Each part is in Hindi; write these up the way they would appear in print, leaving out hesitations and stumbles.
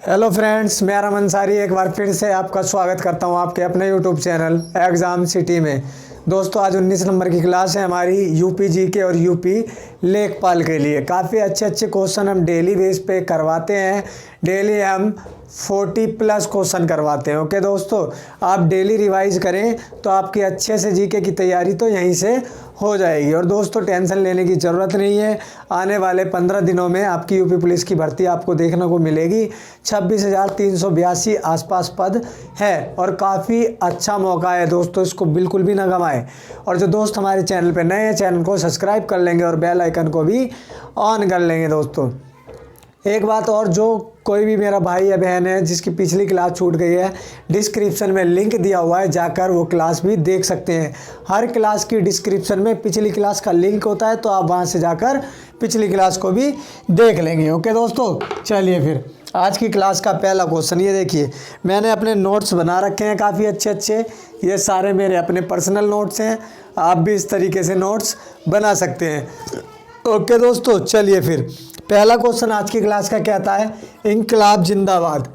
हेलो फ्रेंड्स, मैं रमन अंसारी एक बार फिर से आपका स्वागत करता हूं आपके अपने यूट्यूब चैनल एग्ज़ाम सिटी में। दोस्तों, आज 19 नंबर की क्लास है हमारी यूपी जीके और यूपी लेखपाल के लिए। काफ़ी अच्छे क्वेश्चन हम डेली बेस पे करवाते हैं। डेली हम 40+ क्वेश्चन करवाते हैं। ओके दोस्तों, आप डेली रिवाइज करें तो आपकी अच्छे से जीके की तैयारी तो यहीं से हो जाएगी। और दोस्तों, टेंशन लेने की ज़रूरत नहीं है। आने वाले 15 दिनों में आपकी यूपी पुलिस की भर्ती आपको देखने को मिलेगी। 26,382 आसपास पद है और काफ़ी अच्छा मौका है दोस्तों, इसको बिल्कुल भी ना गंवाएं। और जो दोस्त हमारे चैनल पे नए हैं, चैनल को सब्सक्राइब कर लेंगे और बेल आइकन को भी ऑन कर लेंगे। दोस्तों, एक बात और, जो कोई भी मेरा भाई या बहन है जिसकी पिछली क्लास छूट गई है, डिस्क्रिप्शन में लिंक दिया हुआ है, जाकर वो क्लास भी देख सकते हैं। हर क्लास की डिस्क्रिप्शन में पिछली क्लास का लिंक होता है, तो आप वहाँ से जाकर पिछली क्लास को भी देख लेंगे। ओके दोस्तों, चलिए फिर आज की क्लास का पहला क्वेश्चन ये देखिए। मैंने अपने नोट्स बना रखे हैं काफ़ी अच्छे। ये सारे मेरे अपने पर्सनल नोट्स हैं। आप भी इस तरीके से नोट्स बना सकते हैं। ओके दोस्तों, चलिए फिर पहला क्वेश्चन आज की क्लास का कहता है, इनकलाब जिंदाबाद।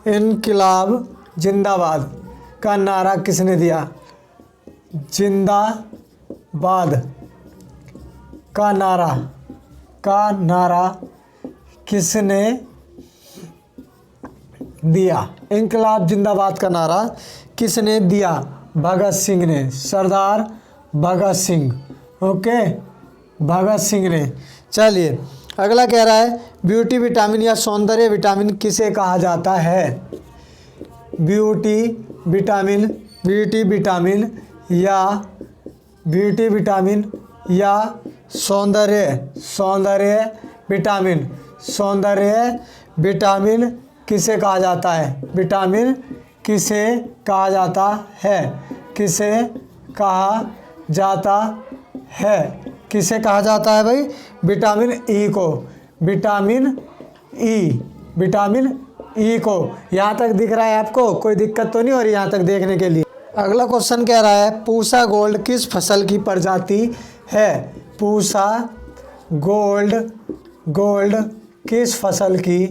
इनकलाब जिंदाबाद का नारा किसने दिया? जिंदाबाद का नारा किसने दिया? इनकलाब जिंदाबाद का नारा किसने दिया? भगत सिंह ने, सरदार भगत सिंह। ओके, भगत सिंह ने। चलिए अगला कह रहा है, ब्यूटी विटामिन या सौंदर्य विटामिन किसे कहा जाता है? ब्यूटी विटामिन या सौंदर्य विटामिन किसे कहा जाता है? विटामिन किसे कहा जाता है? किसे कहा जाता है भाई? विटामिन ई को। विटामिन ई को। यहाँ तक दिख रहा है आपको? कोई दिक्कत तो नहीं हो रही यहाँ तक देखने के लिए? अगला क्वेश्चन कह रहा है, पूसा गोल्ड किस फसल की प्रजाति है? पूसा गोल्ड किस फसल की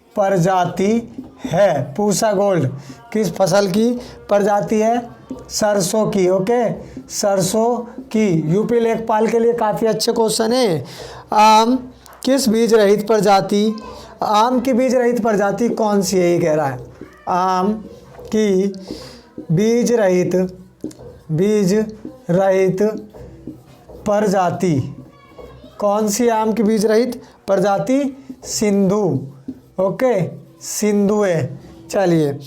प्रजाति है? पूसा गोल्ड किस फसल की प्रजाति है? सरसों की। ओके, सरसों की। यूपी लेखपाल के लिए काफ़ी अच्छे क्वेश्चन है। आम की बीज रहित प्रजाति कौन सी है? ये कह रहा है, आम की बीज रहित प्रजाति कौन सी? आम की बीज रहित प्रजाति सिंधु। ओके, सिंधु है। चलिए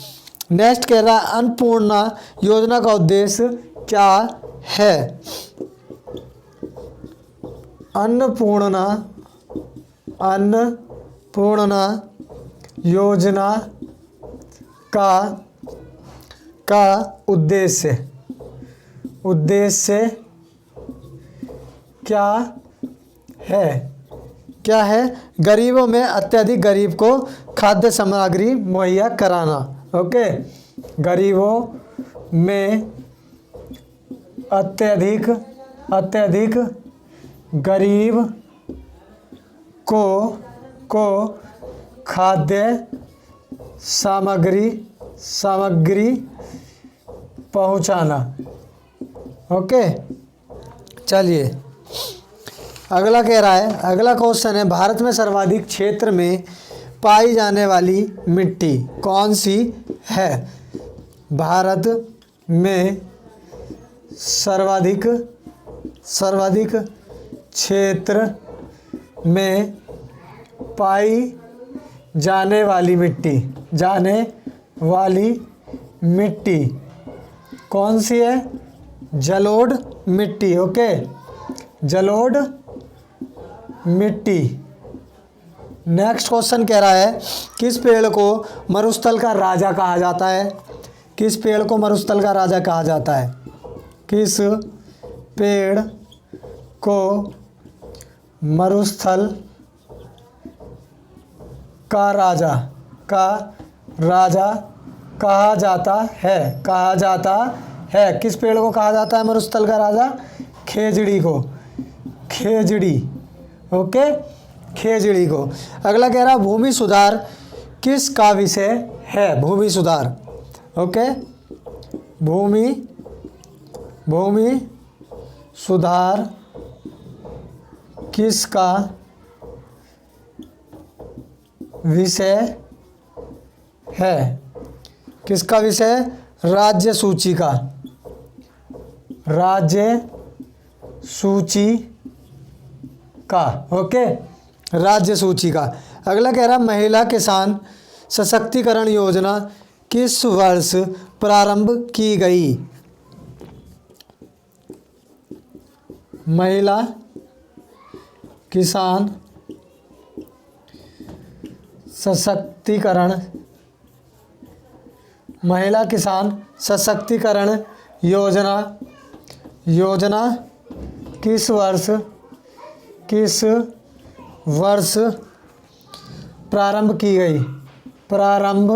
नेक्स्ट कह रहा है, अन्नपूर्णा योजना का उद्देश्य क्या है? अन्नपूर्णा योजना का उद्देश्य क्या है? गरीबों में अत्यधिक गरीब को खाद्य सामग्री मुहैया कराना। ओके, गरीबों में अत्यधिक गरीब को खाद्य सामग्री पहुंचाना। ओके, चलिए अगला कह रहा है, अगला क्वेश्चन है, भारत में सर्वाधिक क्षेत्र में पाई जाने वाली मिट्टी कौन सी है? भारत में सर्वाधिक क्षेत्र में पाई जाने वाली मिट्टी कौन सी है? जलोढ़ मिट्टी। ओके, जलोढ़ मिट्टी। नेक्स्ट क्वेश्चन कह रहा है, किस पेड़ को मरुस्थल का राजा कहा जाता है? किस पेड़ को मरुस्थल का राजा कहा जाता है? किस पेड़ को मरुस्थल का राजा कहा जाता है? किस पेड़ को कहा जाता है मरुस्थल का राजा? खेजड़ी को। खेजड़ी, ओके, खेजड़ी को। अगला कह रहा भूमि सुधार किसका विषय है? भूमि सुधार, ओके, भूमि सुधार किसका विषय है? किसका विषय? राज्य सूची का, राज्य सूची का, ओके, राज्य सूची का। अगला कह रहा महिला किसान सशक्तिकरण योजना किस वर्ष प्रारंभ की गई? महिला किसान सशक्तिकरण, महिला किसान सशक्तिकरण योजना किस वर्ष प्रारंभ की गई? प्रारंभ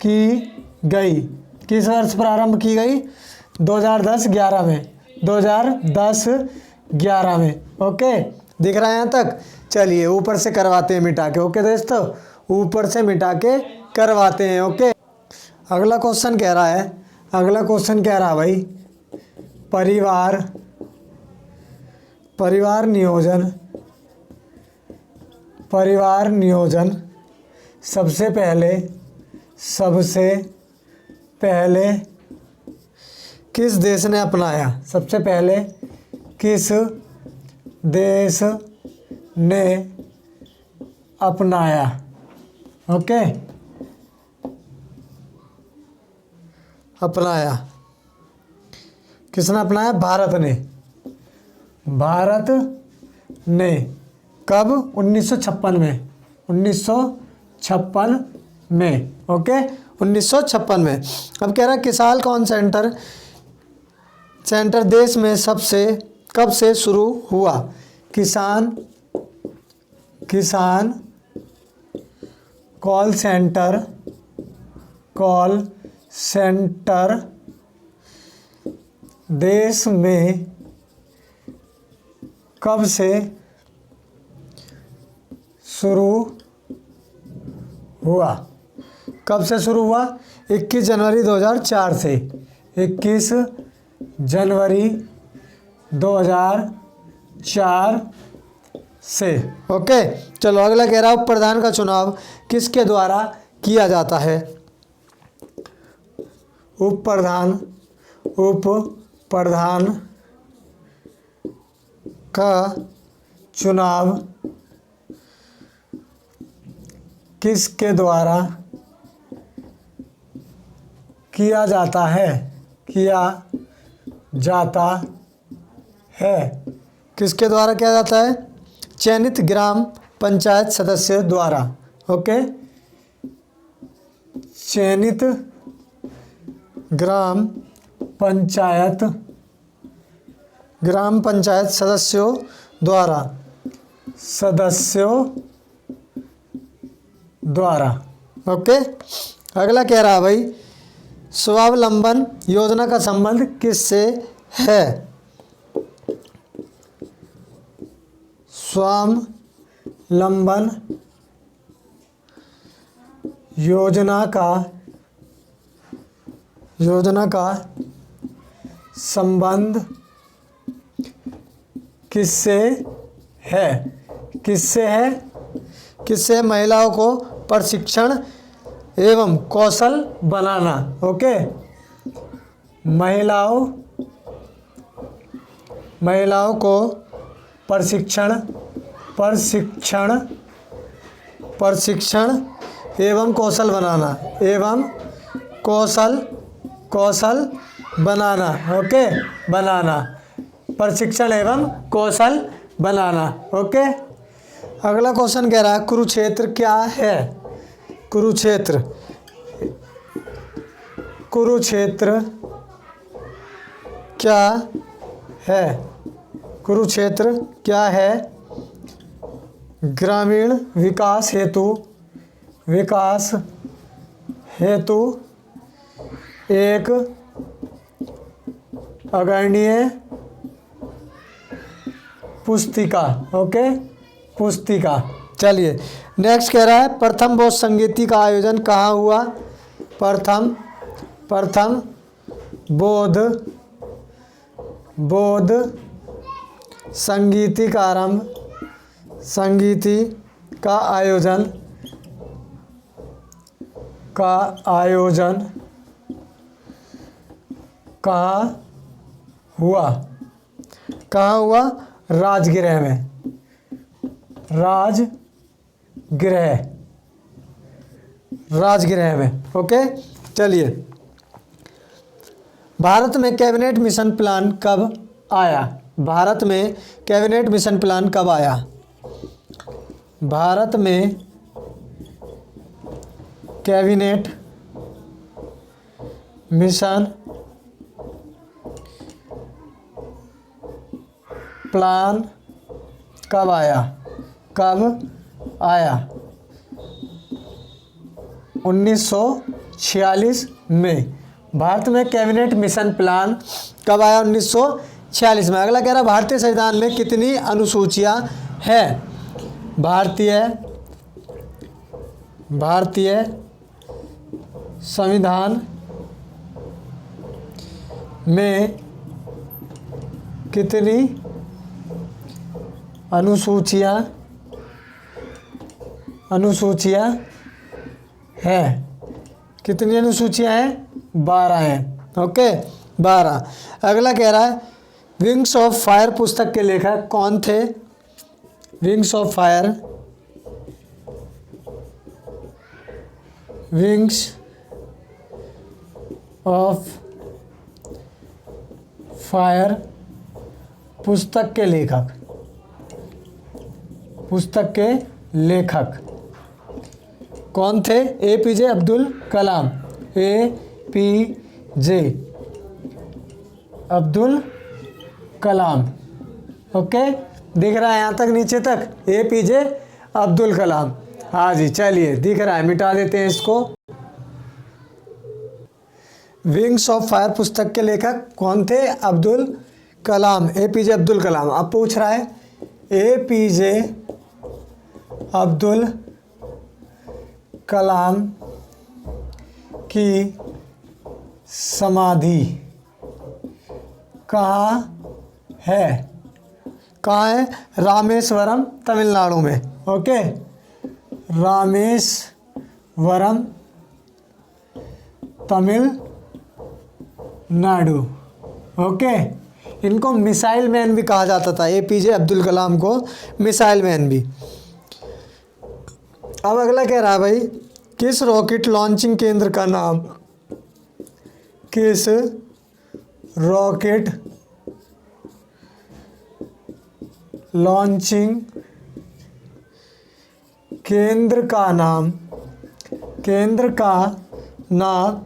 की गई, किस वर्ष प्रारंभ की गई? 2010-11 में, 2010-11 में, ओके। दिख रहा है यहाँ तक? चलिए ऊपर से करवाते हैं मिटा के, ओके दोस्तों, ऊपर से मिटा के करवाते हैं, ओके। अगला क्वेश्चन कह रहा है, भाई परिवार नियोजन सबसे पहले किस देश ने अपनाया? सबसे पहले किस देश ने अपनाया? ओके, अपनाया, किसने अपनाया? भारत ने। कब? 1956 में, 1956 में, ओके, 1956 में। अब कह रहा है किसान कॉल सेंटर देश में कब से शुरू हुआ? किसान कॉल सेंटर देश में कब से शुरू हुआ? 21 जनवरी 2004 से, 21 जनवरी 2004 से, ओके। चलो अगला कह रहा हूँ प्रधान का चुनाव किसके द्वारा किया जाता है? उप प्रधान का चुनाव किसके द्वारा किया जाता है? किसके द्वारा किया जाता है? चयनित ग्राम पंचायत सदस्य द्वारा, ओके, चयनित ग्राम पंचायत सदस्यों द्वारा, ओके। अगला कह रहा है भाई स्वावलंबन योजना का संबंध किससे है? स्वावलंबन योजना का संबंध किससे है? किससे? महिलाओं को प्रशिक्षण एवं कौशल बनाना, ओके, महिलाओं को प्रशिक्षण एवं कौशल बनाना, ओके, प्रशिक्षण एवं कौशल बनाना, ओके। अगला क्वेश्चन कह रहा है कुरुक्षेत्र क्या है? कुरुक्षेत्र क्या है? कुरुक्षेत्र क्या है? ग्रामीण विकास हेतु एक अग्रणीय पुस्तिका। ओके, पुस्तिका। चलिए नेक्स्ट कह रहा है प्रथम बौद्ध संगीति का आयोजन कहाँ हुआ? प्रथम बौद्ध संगीति का आयोजन कहाँ हुआ? राजगृह में। ओके, चलिए भारत में कैबिनेट मिशन प्लान कब आया? भारत में कैबिनेट मिशन प्लान कब आया? भारत में कैबिनेट मिशन प्लान कब आया? 1946 में। भारत में कैबिनेट मिशन प्लान कब आया? 1946 में। अगला कह रहा है भारतीय संविधान में कितनी अनुसूचियां हैं? भारतीय संविधान में कितनी अनुसूचियां हैं? कितनी अनुसूचियां हैं? 12 हैं। ओके, 12। अगला कह रहा है विंग्स ऑफ फायर पुस्तक के लेखक कौन थे? विंग्स ऑफ फायर पुस्तक के लेखक कौन थे? APJ Abdul Kalam. APJ Abdul Kalam. Okay, दिख रहा है यहाँ तक, नीचे तक? APJ अब्दुल कलाम। हाँ जी, चलिए दिख रहा है, मिटा देते हैं इसको। विंग्स ऑफ फायर पुस्तक के लेखक कौन थे? अब्दुल कलाम, APJ अब्दुल कलाम। अब पूछ रहा है APJ अब्दुल कलाम की समाधि कहाँ है? रामेश्वरम, तमिलनाडु में। ओके, रामेश्वरम, तमिलनाडु। ओके, इनको मिसाइल मैन भी कहा जाता था, APJ अब्दुल कलाम को मिसाइल मैन भी। अब अगला कह रहा है भाई किस रॉकेट लॉन्चिंग केंद्र का नाम? किस रॉकेट लॉन्चिंग केंद्र का नाम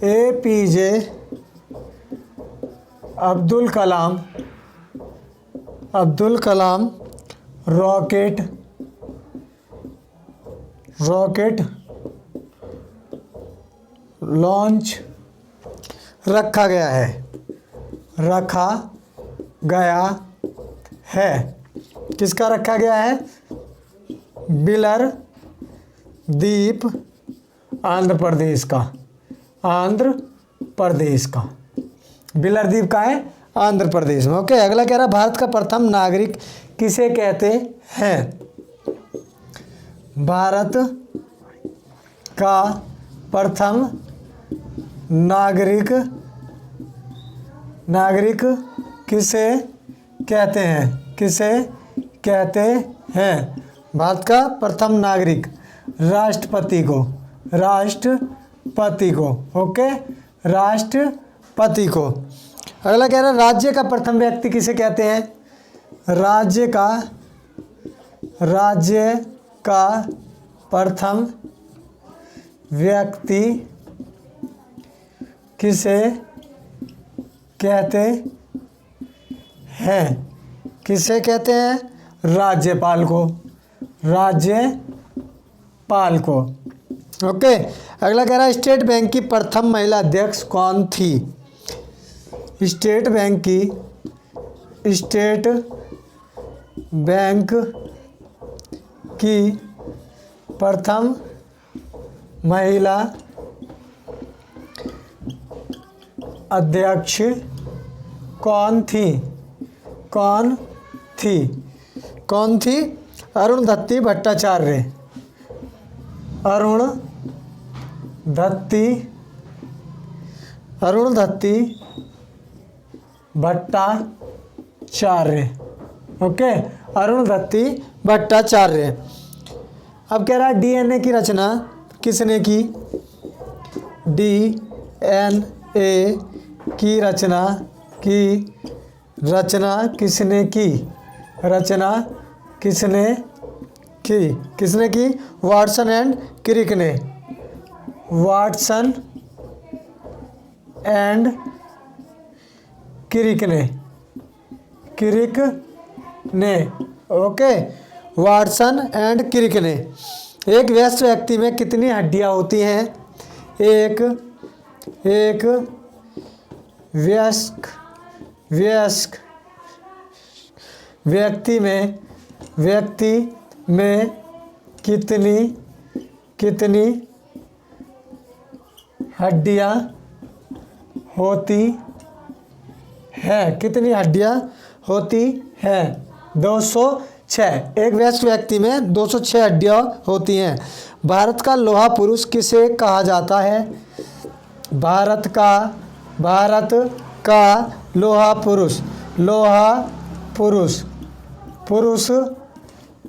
APJ Abdul Kalam rocket launch रखा गया है। किसका रखा गया है? बिलर द्वीप, आंध्र प्रदेश का। बिलर द्वीप का है? आंध्र प्रदेश में। ओके, अगला कह रहा है भारत का प्रथम नागरिक किसे कहते हैं? भारत का प्रथम नागरिक किसे कहते हैं? भारत का प्रथम नागरिक राष्ट्रपति को। ओके, राष्ट्रपति को। अगला कह रहा है राज्य का प्रथम व्यक्ति किसे कहते हैं? राज्य का प्रथम व्यक्ति किसे कहते हैं? राज्यपाल को। ओके, अगला कह रहा है स्टेट बैंक की प्रथम महिला अध्यक्ष कौन थी? स्टेट बैंक की प्रथम महिला अध्यक्ष कौन थी? कौन थी? कौन थी? अरुणधत्ती भट्टाचार्य। अरुणधत्ती भट्टाचार्य। ओके, अरुणधत्ती भट्टाचार्य। अब कह रहा है डीएनए की रचना किसने की? डीएनए की रचना किसने की? रचना किसने की? किसने की? वाटसन एंड क्रिक ने। वाटसन एंड क्रिक ने। क्रिक ने। ओके, वाटसन एंड क्रिक ने। एक वयस्क व्यक्ति में कितनी हड्डियां होती हैं? एक वयस्क व्यक्ति में कितनी हड्डियां होती है? कितनी हड्डियां होती है? 206। एक वयस्क व्यक्ति में 206 हड्डियां होती हैं। भारत का लोहा पुरुष किसे कहा जाता है? भारत का लोहा पुरुष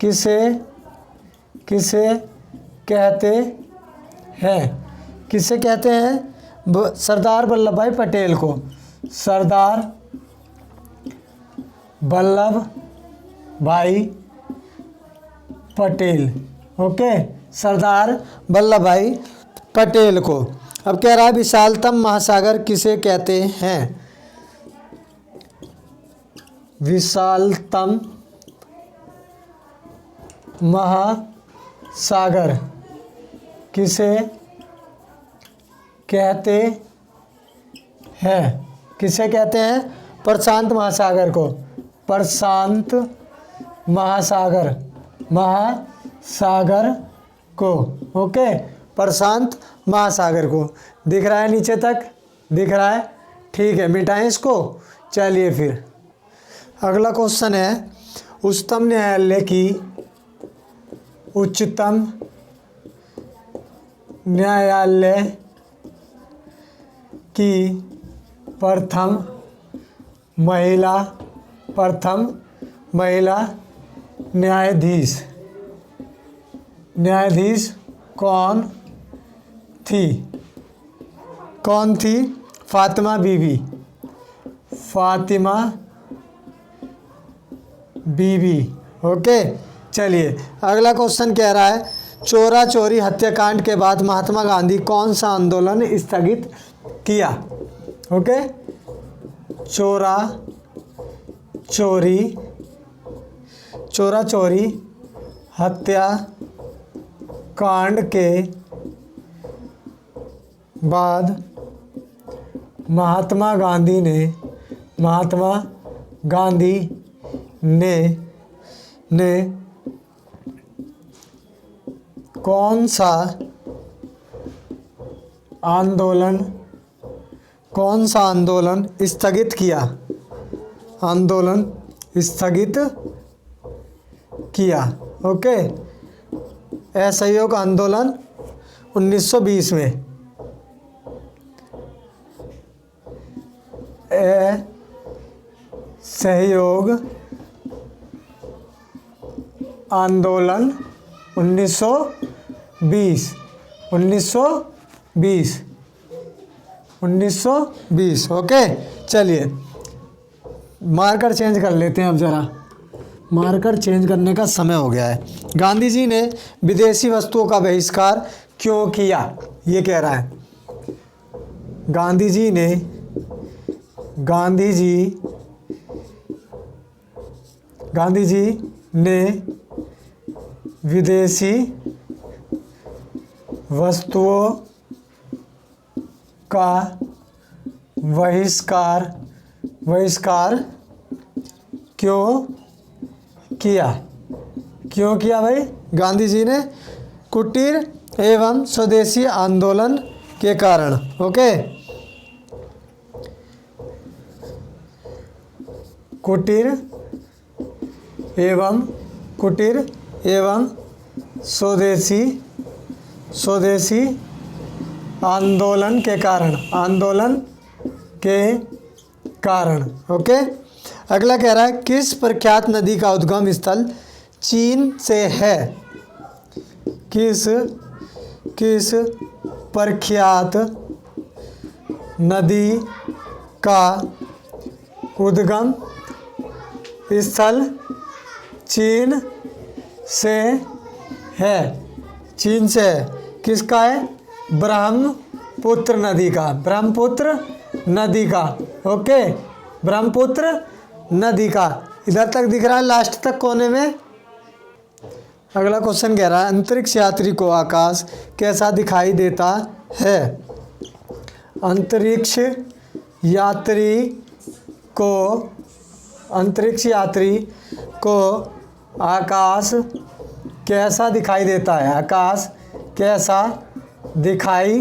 किसे कहते हैं? किसे कहते हैं? सरदार वल्लभ भाई पटेल को। सरदार वल्लभ भाई पटेल। ओके, सरदार वल्लभ भाई पटेल को। अब कह रहा है विशालतम महासागर किसे कहते हैं? विशालतम महासागर किसे कहते हैं? किसे कहते हैं? प्रशांत महासागर को। प्रशांत महासागर को। ओके, प्रशांत महासागर को। दिख रहा है नीचे तक? दिख रहा है? ठीक है, मिटाएं इसको। चलिए फिर अगला क्वेश्चन है, उच्चतम न्यायालय की प्रथम महिला न्यायाधीश कौन थी? फातिमा बीबी। ओके, चलिए अगला क्वेश्चन कह रहा है, चोरा चोरी हत्याकांड के बाद महात्मा गांधी कौन सा आंदोलन स्थगित किया? ओके, चोरा चोरी हत्याकांड के बाद महात्मा गांधी ने कौन सा आंदोलन स्थगित किया? ओके, असहयोग आंदोलन 1920 में। असहयोग आंदोलन 1920। ओके, चलिए मार्कर चेंज कर लेते हैं। अब ज़रा मार्कर चेंज करने का समय हो गया है। गांधी जी ने विदेशी वस्तुओं का बहिष्कार क्यों किया? ये कह रहा है गांधी जी ने विदेशी वस्तुओं का बहिष्कार क्यों किया। क्यों किया भाई? गांधी जी ने कुटीर एवं स्वदेशी आंदोलन के कारण। ओके, कुटीर एवं स्वदेशी आंदोलन के कारण। ओके, अगला कह रहा है किस प्रख्यात नदी का उद्गम स्थल चीन से है? किस प्रख्यात नदी का उद्गम स्थल चीन से है? चीन से है। किसका है? ब्रह्मपुत्र नदी का। ओके, ब्रह्मपुत्र नदी का। इधर तक दिख रहा है, लास्ट तक कोने में। अगला क्वेश्चन कह रहा है अंतरिक्ष यात्री को आकाश कैसा दिखाई देता है? अंतरिक्ष यात्री को आकाश कैसा दिखाई देता है? आकाश कैसा दिखाई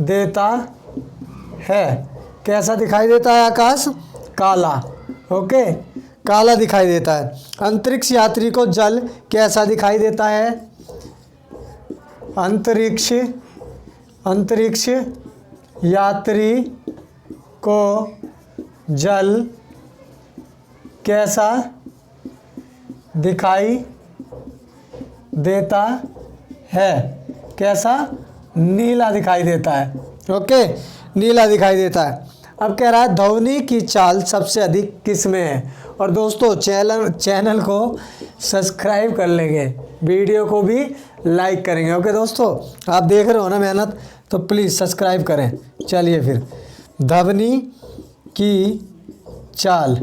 देता है? कैसा दिखाई देता है आकाश? काला। ओके, काला दिखाई देता है। अंतरिक्ष यात्री को जल कैसा दिखाई देता है? अंतरिक्ष यात्री को जल कैसा दिखाई देता है? कैसा? नीला दिखाई देता है। ओके, नीला दिखाई देता है। अब कह रहा है ध्वनि की चाल सबसे अधिक किस में है? और दोस्तों चैनल को सब्सक्राइब कर लेंगे, वीडियो को भी लाइक करेंगे। ओके दोस्तों, आप देख रहे हो ना मेहनत, तो प्लीज़ सब्सक्राइब करें। चलिए फिर, ध्वनि की चाल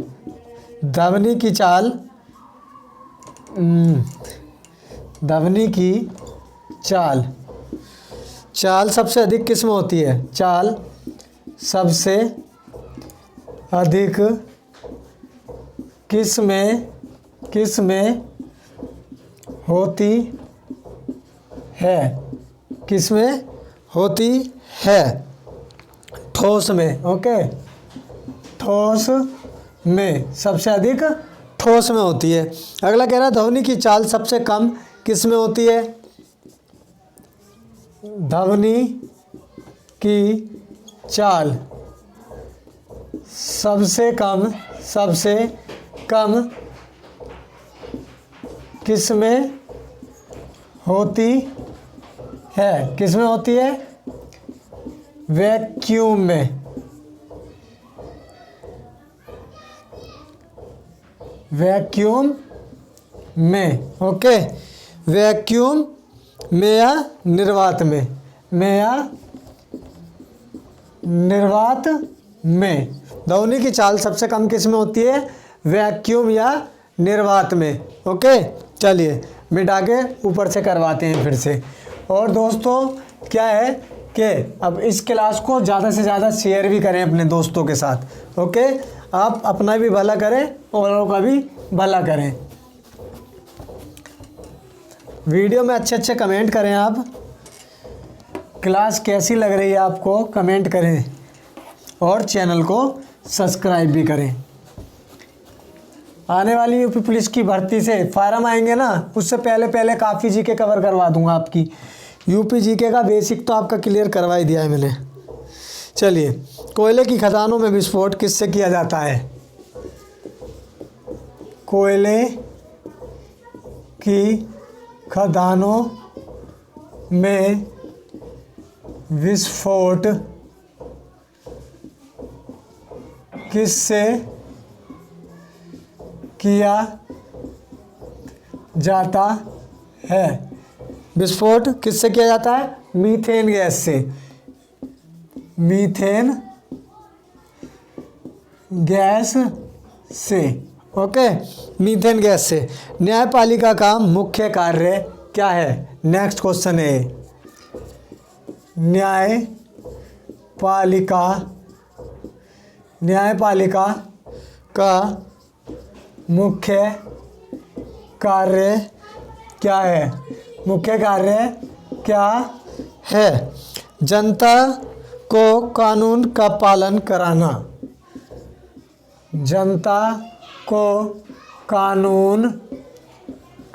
चाल सबसे अधिक किस में होती है? चाल सबसे अधिक किस में होती है? किस में होती है? ठोस में। ओके, ठोस में, सबसे अधिक ठोस में होती है। अगला कह रहा है ध्वनि की चाल सबसे कम किस में होती है? ध्वनि की चाल सबसे कम किस में होती है? किस में होती है? वैक्यूम में। ओके, वैक्यूम में या निर्वात में। ध्वनि की चाल सबसे कम किस में होती है? वैक्यूम या निर्वात में। ओके, चलिए मिटा के ऊपर से करवाते हैं फिर से। और दोस्तों क्या है कि अब इस क्लास को ज़्यादा से ज़्यादा शेयर भी करें अपने दोस्तों के साथ। ओके, आप अपना भी भला करें और औरों का भी भला करें। वीडियो में अच्छे कमेंट करें। आप क्लास कैसी लग रही है आपको कमेंट करें, और चैनल को सब्सक्राइब भी करें। आने वाली यूपी पुलिस की भर्ती से फार्म आएंगे ना, उससे पहले काफ़ी जीके कवर करवा दूंगा आपकी। यूपी जीके का बेसिक तो आपका क्लियर करवा ही दिया है मैंने। चलिए, कोयले की खदानों में विस्फोट किससे किया जाता है? कोयले की खदानों में विस्फोट किससे किया जाता है? विस्फोट किससे किया जाता है? मीथेन गैस से। मीथेन गैस से। ओके, मीथेन गैस से। न्यायपालिका का मुख्य कार्य क्या है? नेक्स्ट क्वेश्चन है, न्यायपालिका का मुख्य कार्य क्या है? मुख्य कार्य क्या है? जनता को कानून का पालन कराना। जनता को कानून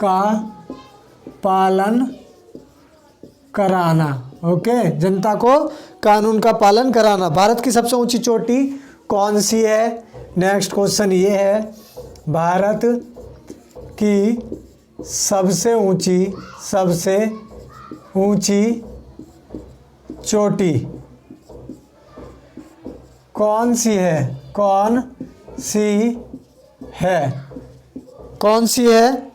का पालन कराना। ओके, जनता को कानून का पालन कराना। भारत की सबसे ऊंची चोटी कौन सी है? नेक्स्ट क्वेश्चन ये है, भारत की सबसे ऊंची चोटी कौन सी है? कौन सी है?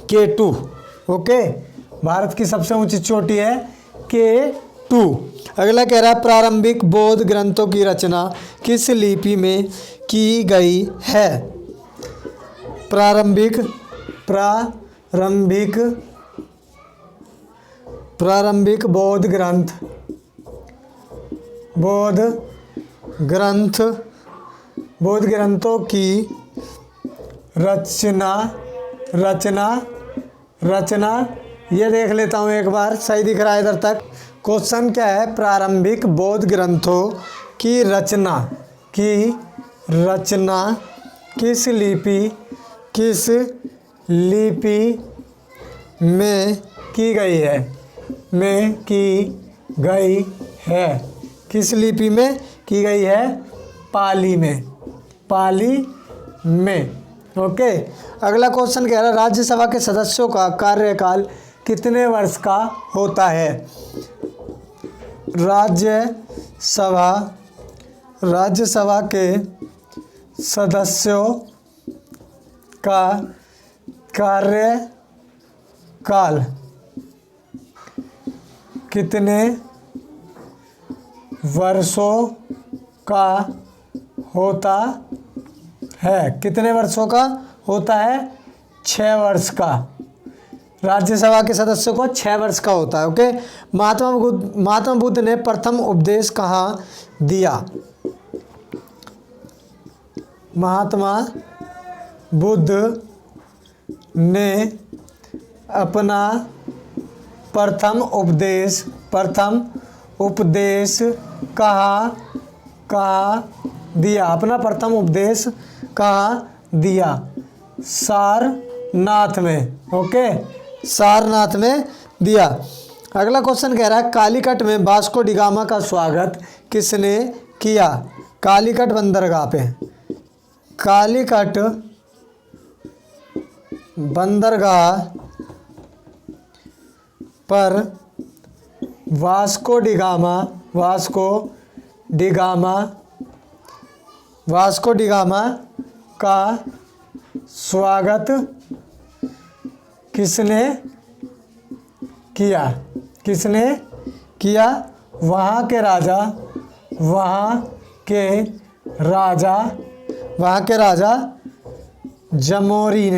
K2। ओके, भारत की सबसे ऊंची चोटी है K2। अगला कह रहा है, प्रारंभिक बौद्ध ग्रंथों की रचना किस लिपि में की गई है? प्रारंभिक बौद्ध ग्रंथों की रचना ये देख लेता हूँ एक बार, सही दिख रहा है इधर तक। क्वेश्चन क्या है? प्रारंभिक बौद्ध ग्रंथों की रचना किस लिपि में की गई है? किस लिपि में की गई है? पाली में। ओके, अगला क्वेश्चन कह रहा है, राज्यसभा के सदस्यों का कार्यकाल कितने वर्ष का होता है? राज्यसभा के सदस्यों का कार्यकाल कितने वर्षों का होता है? कितने वर्षों का होता है? 6 वर्ष का। राज्यसभा के सदस्यों को 6 वर्ष का होता है। ओके, महात्मा बुद्ध ने प्रथम उपदेश कहाँ दिया? महात्मा बुद्ध ने अपना प्रथम उपदेश कहाँ दिया? अपना प्रथम उपदेश कहाँ दिया? सारनाथ में। ओके, सारनाथ में दिया। अगला क्वेश्चन कह रहा है, कालीकट में वास्को डी गामा का स्वागत किसने किया? कालीकट बंदरगाह पे, कालीकट बंदरगाह पर वास्को डी गामा का स्वागत किसने किया? वहाँ के राजा जमोरिंग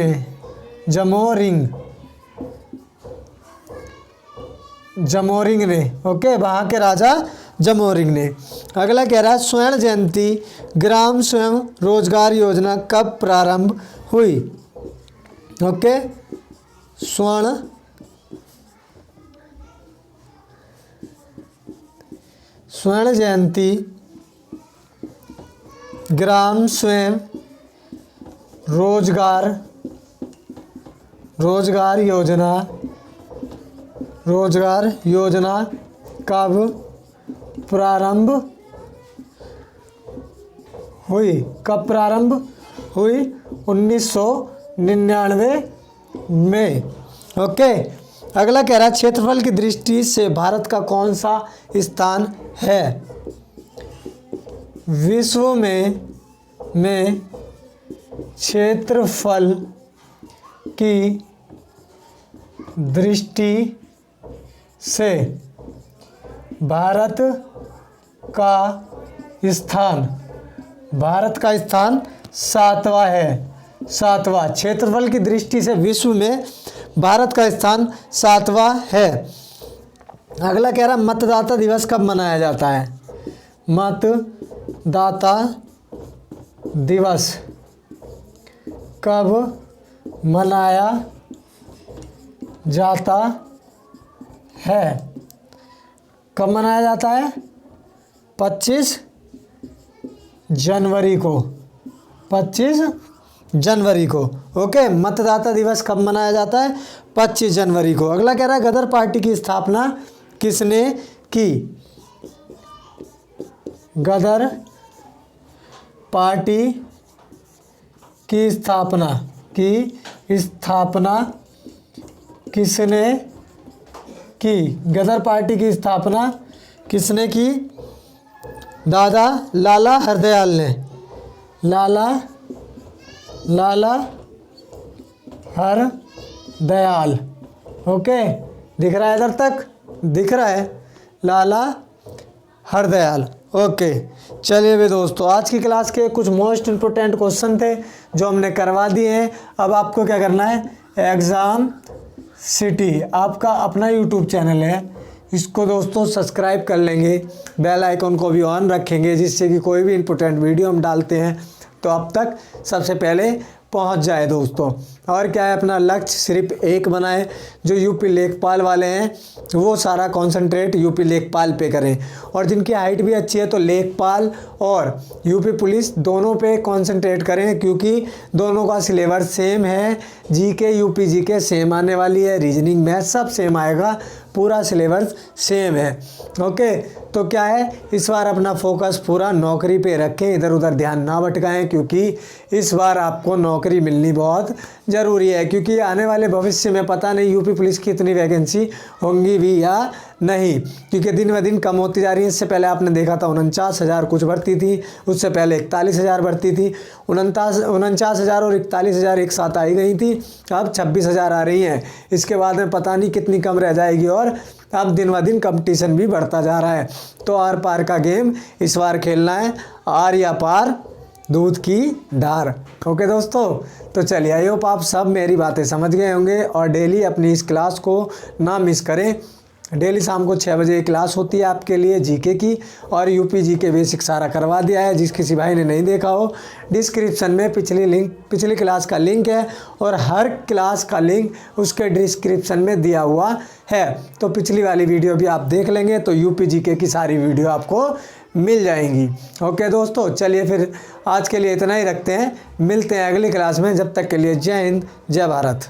ने। ओके, वहाँ के राजा जमोरिंग ने। अगला कह रहा है, स्वर्ण जयंती ग्राम स्वयं रोजगार योजना कब प्रारंभ हुई? ओके, स्वर्ण जयंती ग्राम स्वयं रोजगार योजना कब प्रारंभ हुई? 1999 में। ओके, अगला कह रहा है, क्षेत्रफल की दृष्टि से भारत का कौन सा स्थान है? विश्व में क्षेत्रफल की दृष्टि से भारत का स्थान 7वां है। 7वां क्षेत्रफल की दृष्टि से विश्व में भारत का स्थान 7वां है। अगला कह रहा, मतदाता दिवस कब मनाया जाता है? मतदाता दिवस कब मनाया जाता है। कब मनाया जाता है? 25 जनवरी को। 25 जनवरी को। ओके, मतदाता दिवस कब मनाया जाता है? 25 जनवरी को। अगला कह रहा है गदर पार्टी की स्थापना किसने की? गदर पार्टी की स्थापना किसने की? गदर पार्टी की स्थापना किसने की? दादा लाला हरदयाल ने। लाला हरदयाल। ओके, दिख रहा है इधर तक? दिख रहा है, लाला हरदयाल। ओके, चलिए भी दोस्तों, आज की क्लास के कुछ मोस्ट इम्पोर्टेंट क्वेश्चन थे जो हमने करवा दिए हैं। अब आपको क्या करना है? एग्ज़ाम सिटी आपका अपना यूट्यूब चैनल है, इसको दोस्तों सब्सक्राइब कर लेंगे, बेल आइकन को भी ऑन रखेंगे, जिससे कि कोई भी इम्पोर्टेंट वीडियो हम डालते हैं तो अब तक सबसे पहले पहुंच जाए दोस्तों। और क्या है, अपना लक्ष्य सिर्फ एक बनाएं, जो यूपी लेखपाल वाले हैं वो सारा कॉन्सेंट्रेट यूपी लेखपाल पे करें, और जिनकी हाइट भी अच्छी है तो लेखपाल और यूपी पुलिस दोनों पे कॉन्सेंट्रेट करें, क्योंकि दोनों का सिलेबस सेम है। जीके यूपी जीके सेम आने वाली है, रीजनिंग मैथ सब सेम आएगा, पूरा सिलेबस सेम है। ओके, तो क्या है, इस बार अपना फोकस पूरा नौकरी पे रखें, इधर उधर ध्यान ना भटकाएं, क्योंकि इस बार आपको नौकरी मिलनी बहुत ज़रूरी है। क्योंकि आने वाले भविष्य में पता नहीं यूपी पुलिस की इतनी वैकेंसी होंगी भी या नहीं, क्योंकि दिन ब दिन कम होती जा रही है। इससे पहले आपने देखा था 49,000 कुछ भर्ती थी, उससे पहले 41,000 भर्ती थी, 49,000 और 41,000 एक साथ आई गई थी, अब 26,000 आ रही हैं। इसके बाद में पता नहीं कितनी कम रह जाएगी, और अब दिन ब दिन कंपटीशन भी बढ़ता जा रहा है। तो आर पार का गेम इस बार खेलना है, आर या पार दूध की धार। ओके दोस्तों, तो चलिए, आई होप आप सब मेरी बातें समझ गए होंगे, और डेली अपनी इस क्लास को ना मिस करें। डेली शाम को 6 बजे क्लास होती है आपके लिए जीके की, और यूपी जीके बेसिक सारा करवा दिया है। जिस किसी भाई ने नहीं देखा हो, डिस्क्रिप्शन में पिछली क्लास का लिंक है, और हर क्लास का लिंक उसके डिस्क्रिप्शन में दिया हुआ है। तो पिछली वाली वीडियो भी आप देख लेंगे तो यूपी जीके की सारी वीडियो आपको मिल जाएंगी। ओके दोस्तों, चलिए फिर आज के लिए इतना ही रखते हैं, मिलते हैं अगली क्लास में। जब तक के लिए जय हिंद, जय भारत।